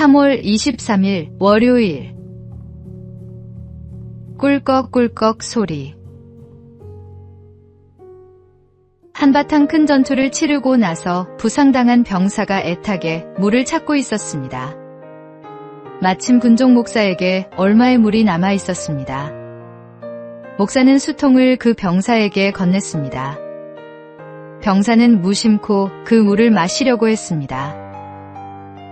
3월 23일 월요일. 꿀꺽꿀꺽 소리. 한바탕 큰 전투를 치르고 나서 부상당한 병사가 애타게 물을 찾고 있었습니다. 마침 군종 목사에게 얼마의 물이 남아 있었습니다. 목사는 수통을 그 병사에게 건넸습니다. 병사는 무심코 그 물을 마시려고 했습니다.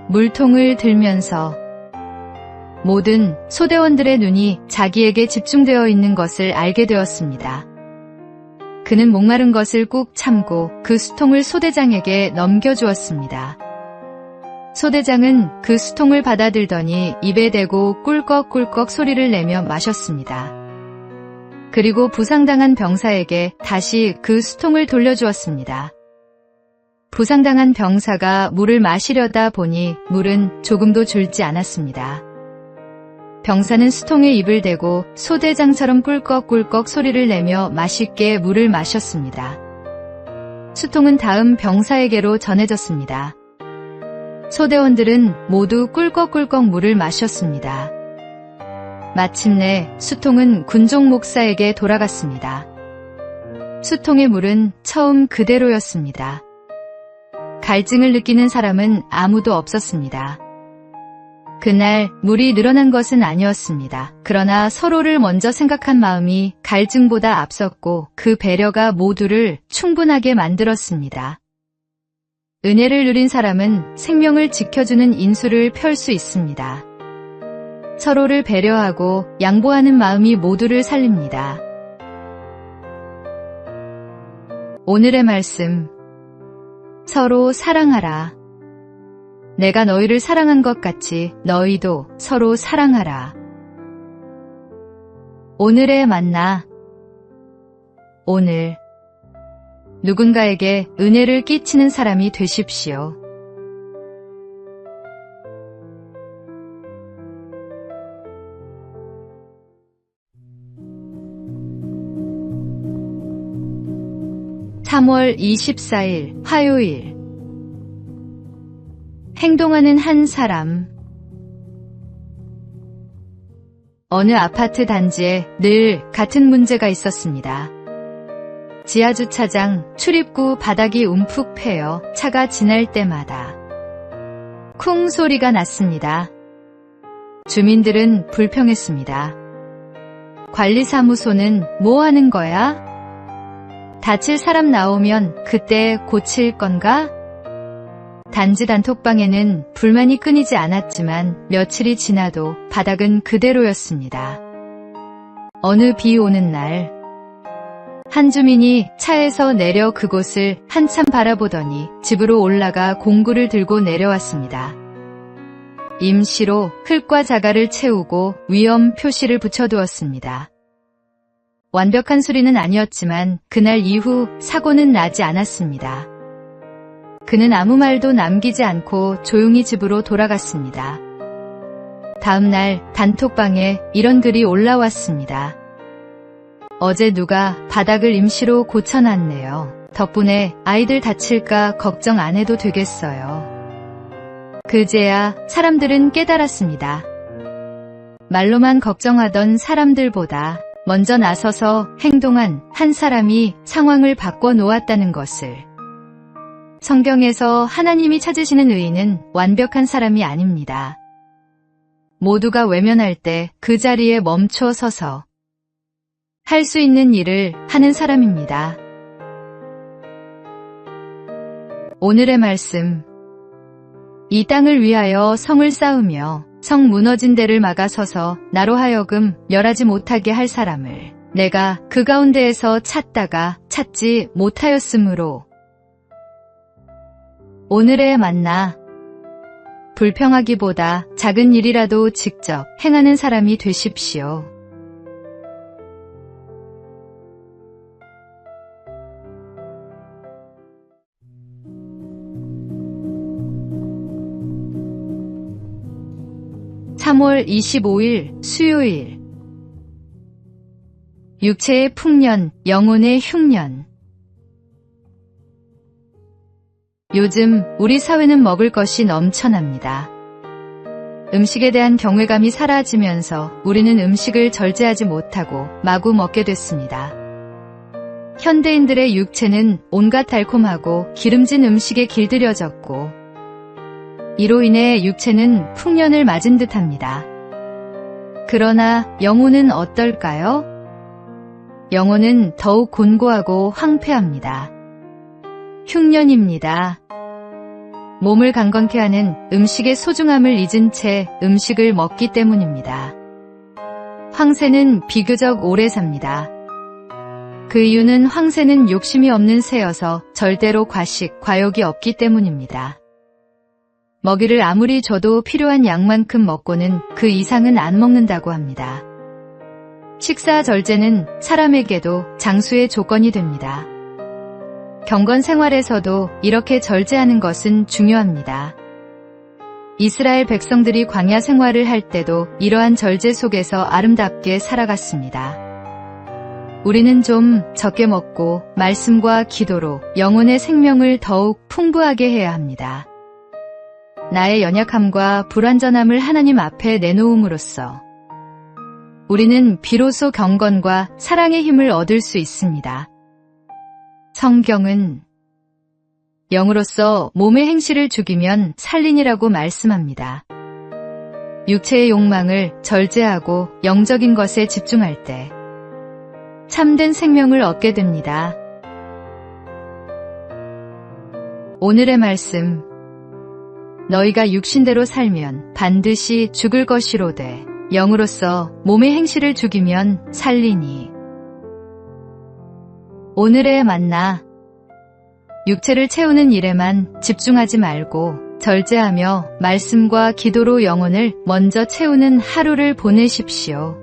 물통을 들면서 모든 소대원들의 눈이 자기에게 집중되어 있는 것을 알게 되었습니다. 그는 목마른 것을 꾹 참고 그 수통을 소대장에게 넘겨주었습니다. 소대장은 그 수통을 받아들더니 입에 대고 꿀꺽꿀꺽 소리를 내며 마셨습니다. 그리고 부상당한 병사에게 다시 그 수통을 돌려주었습니다. 부상당한 병사가 물을 마시려다 보니 물은 조금도 줄지 않았습니다. 병사는 수통에 입을 대고 소대장처럼 꿀꺽꿀꺽 소리를 내며 맛있게 물을 마셨습니다. 수통은 다음 병사에게로 전해졌습니다. 소대원들은 모두 꿀꺽꿀꺽 물을 마셨습니다. 마침내 수통은 군종 목사에게 돌아갔습니다. 수통의 물은 처음 그대로였습니다. 갈증을 느끼는 사람은 아무도 없었습니다. 그날 물이 늘어난 것은 아니었습니다. 그러나 서로를 먼저 생각한 마음이 갈증보다 앞섰고 그 배려가 모두를 충분하게 만들었습니다. 은혜를 누린 사람은 생명을 지켜주는 인수를 펼 수 있습니다. 서로를 배려하고 양보하는 마음이 모두를 살립니다. 오늘의 말씀. 서로 사랑하라. 내가 너희를 사랑한 것 같이 너희도 서로 사랑하라. 오늘의 만나. 오늘 누군가에게 은혜를 끼치는 사람이 되십시오. (3월 24일) 화요일. 행동하는 한 사람. 어느 아파트 단지에 늘 같은 문제가 있었습니다. 지하주차장 출입구 바닥이 움푹 패여 차가 지날 때마다 쿵 소리가 났습니다. 주민들은 불평했습니다. 관리사무소는 뭐 하는 거야? 다칠 사람 나오면 그때 고칠 건가? 단지 단톡방에는 불만이 끊이지 않았지만 며칠이 지나도 바닥은 그대로였습니다. 어느 비 오는 날, 한 주민이 차에서 내려 그곳을 한참 바라보더니 집으로 올라가 공구를 들고 내려왔습니다. 임시로 흙과 자갈을 채우고 위험 표시를 붙여두었습니다. 완벽한 수리는 아니었지만 그날 이후 사고는 나지 않았습니다. 그는 아무 말도 남기지 않고 조용히 집으로 돌아갔습니다. 다음 날 단톡방에 이런 글이 올라왔습니다. 어제 누가 바닥을 임시로 고쳐놨네요. 덕분에 아이들 다칠까 걱정 안 해도 되겠어요. 그제야 사람들은 깨달았습니다. 말로만 걱정하던 사람들보다 먼저 나서서 행동한 한 사람이 상황을 바꿔 놓았다는 것을. 성경에서 하나님이 찾으시는 의인은 완벽한 사람이 아닙니다. 모두가 외면할 때 그 자리에 멈춰 서서 할 수 있는 일을 하는 사람입니다. 오늘의 말씀. 이 땅을 위하여 성을 쌓으며 성 무너진 데를 막아서서 나로 하여금 멸하지 못하게 할 사람을 내가 그 가운데에서 찾다가 찾지 못하였으므로. 오늘의 만나. 불평하기보다 작은 일이라도 직접 행하는 사람이 되십시오. (3월 25일) 수요일. 육체의 풍년, 영혼의 흉년. 요즘 우리 사회는 먹을 것이 넘쳐납니다. 음식에 대한 경외감이 사라지면서 우리는 음식을 절제하지 못하고 마구 먹게 됐습니다. 현대인들의 육체는 온갖 달콤하고 기름진 음식에 길들여졌고 이로 인해 육체는 풍년을 맞은 듯합니다. 그러나 영혼은 어떨까요? 영혼은 더욱 곤고하고 황폐합니다. 흉년입니다. 몸을 강건케 하는 음식의 소중함을 잊은 채 음식을 먹기 때문입니다. 황새는 비교적 오래 삽니다. 그 이유는 황새는 욕심이 없는 새여서 절대로 과식, 과욕이 없기 때문입니다. 먹이를 아무리 줘도 필요한 양만큼 먹고는 그 이상은 안 먹는다고 합니다. 식사 절제는 사람에게도 장수의 조건이 됩니다. 경건 생활에서도 이렇게 절제하는 것은 중요합니다. 이스라엘 백성들이 광야 생활을 할 때도 이러한 절제 속에서 아름답게 살아갔습니다. 우리는 좀 적게 먹고 말씀과 기도로 영혼의 생명을 더욱 풍부하게 해야 합니다. 나의 연약함과 불완전함을 하나님 앞에 내놓음으로써 우리는 비로소 경건과 사랑의 힘을 얻을 수 있습니다. 성경은 영으로서 몸의 행실을 죽이면 살리니라고 말씀합니다. 육체의 욕망을 절제하고 영적인 것에 집중할 때 참된 생명을 얻게 됩니다. 오늘의 말씀, 너희가 육신대로 살면 반드시 죽을 것이로되 영으로서 몸의 행실을 죽이면 살리니. 오늘의 만나, 육체를 채우는 일에만 집중하지 말고 절제하며 말씀과 기도로 영혼을 먼저 채우는 하루를 보내십시오.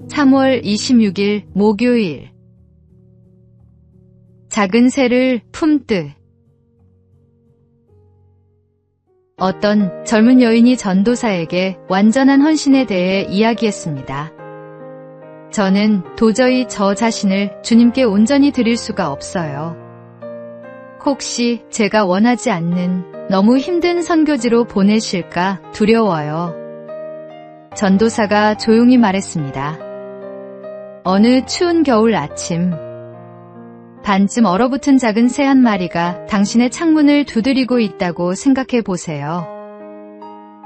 (3월 26일) 목요일. 작은 새를 품듯. 어떤 젊은 여인이 전도사에게 완전한 헌신에 대해 이야기했습니다. 저는 도저히 저 자신을 주님께 온전히 드릴 수가 없어요. 혹시 제가 원하지 않는 너무 힘든 선교지로 보내실까 두려워요. 전도사가 조용히 말했습니다. 어느 추운 겨울 아침, 반쯤 얼어붙은 작은 새 한 마리가 당신의 창문을 두드리고 있다고 생각해 보세요.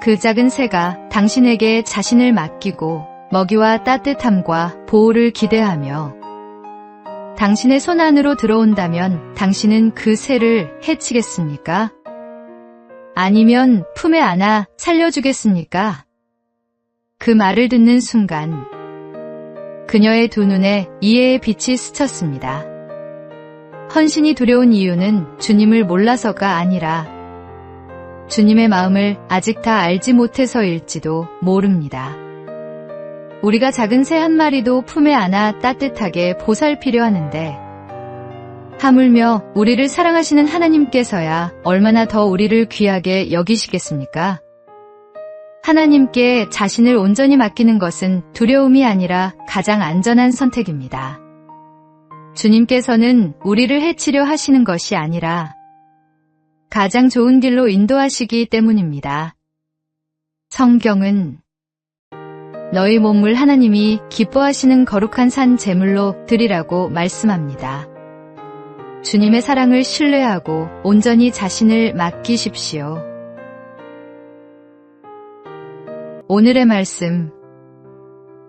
그 작은 새가 당신에게 자신을 맡기고 먹이와 따뜻함과 보호를 기대하며 당신의 손 안으로 들어온다면 당신은 그 새를 해치겠습니까? 아니면 품에 안아 살려주겠습니까? 그 말을 듣는 순간 그녀의 두 눈에 이해의 빛이 스쳤습니다. 헌신이 두려운 이유는 주님을 몰라서가 아니라 주님의 마음을 아직 다 알지 못해서일지도 모릅니다. 우리가 작은 새 한 마리도 품에 안아 따뜻하게 보살피려 하는데 하물며 우리를 사랑하시는 하나님께서야 얼마나 더 우리를 귀하게 여기시겠습니까? 하나님께 자신을 온전히 맡기는 것은 두려움이 아니라 가장 안전한 선택입니다. 주님께서는 우리를 해치려 하시는 것이 아니라 가장 좋은 길로 인도하시기 때문입니다. 성경은 너희 몸을 하나님이 기뻐하시는 거룩한 산 제물로 드리라고 말씀합니다. 주님의 사랑을 신뢰하고 온전히 자신을 맡기십시오. 오늘의 말씀,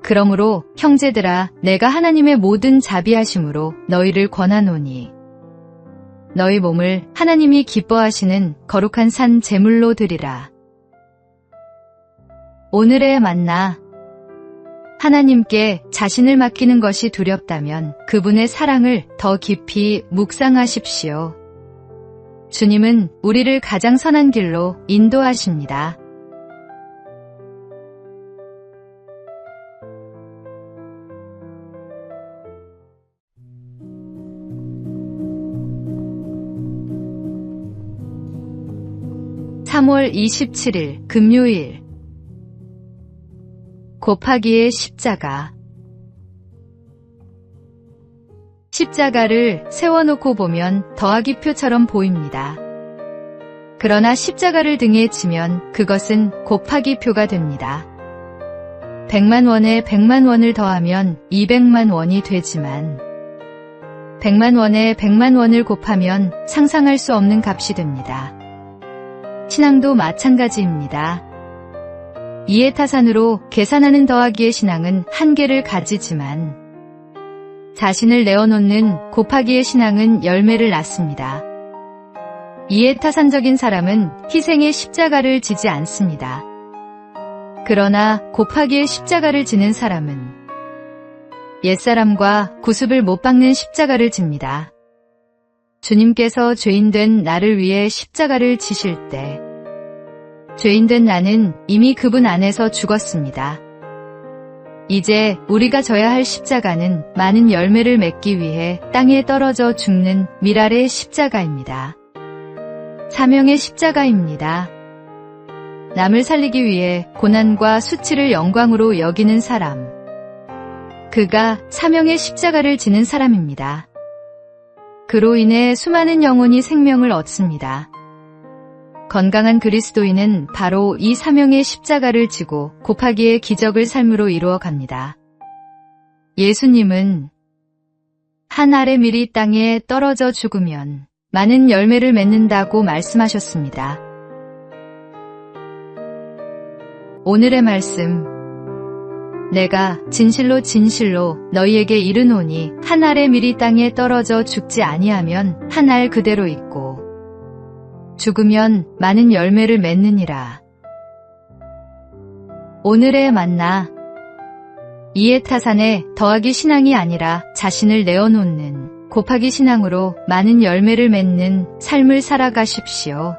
그러므로 형제들아 내가 하나님의 모든 자비하심으로 너희를 권하노니 너희 몸을 하나님이 기뻐하시는 거룩한 산 제물로 드리라. 오늘의 만나, 하나님께 자신을 맡기는 것이 두렵다면 그분의 사랑을 더 깊이 묵상하십시오. 주님은 우리를 가장 선한 길로 인도하십니다. (3월 27일) 금요일. 곱하기의 십자가. 십자가를 세워놓고 보면 더하기표처럼 보입니다. 그러나 십자가를 등에 지면 그것은 곱하기표가 됩니다. 100만 원에 100만 원을 더하면 200만 원이 되지만 100만 원에 100만 원을 곱하면 상상할 수 없는 값이 됩니다. 신앙도 마찬가지입니다. 이해타산으로 계산하는 더하기의 신앙은 한계를 가지지만 자신을 내어놓는 곱하기의 신앙은 열매를 낳습니다. 이해타산적인 사람은 희생의 십자가를 지지 않습니다. 그러나 곱하기의 십자가를 지는 사람은 옛사람과 구습을 못 박는 십자가를 집니다. 주님께서 죄인된 나를 위해 십자가를 지실 때 죄인된 나는 이미 그분 안에서 죽었습니다. 이제 우리가 져야 할 십자가는 많은 열매를 맺기 위해 땅에 떨어져 죽는 미랄의 십자가입니다. 사명의 십자가입니다. 남을 살리기 위해 고난과 수치를 영광으로 여기는 사람. 그가 사명의 십자가를 지는 사람입니다. 그로 인해 수많은 영혼이 생명을 얻습니다. 건강한 그리스도인은 바로 이 사명의 십자가를 지고 곱하기의 기적을 삶으로 이루어 갑니다. 예수님은 한 알의 밀이 땅에 떨어져 죽으면 많은 열매를 맺는다고 말씀하셨습니다. 오늘의 말씀. 내가 진실로 진실로 너희에게 이르노니 한 알의 밀이 땅에 떨어져 죽지 아니하면 한 알 그대로 있고 죽으면 많은 열매를 맺느니라. 오늘의 만나. 이해타산의 더하기 신앙이 아니라 자신을 내어놓는 곱하기 신앙으로 많은 열매를 맺는 삶을 살아가십시오.